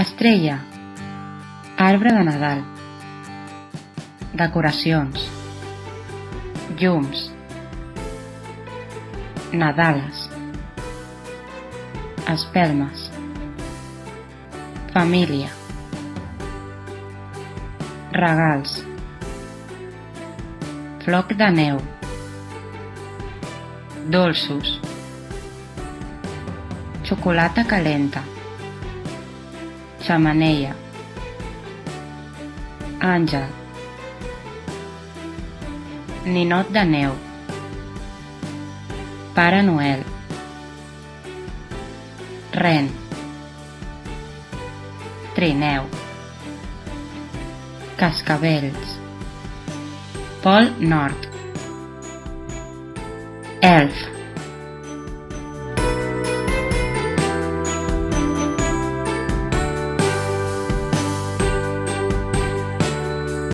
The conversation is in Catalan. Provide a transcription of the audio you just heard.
Estrella, arbre de Nadal. Decoracions, llums, nadales, espelmes, família, regals, floc de neu, dolços, xocolata calenta, xemeneia, àngel, ninot de neu, Pare Noel, ren, trineu, cascavells, Pol Nord, elf,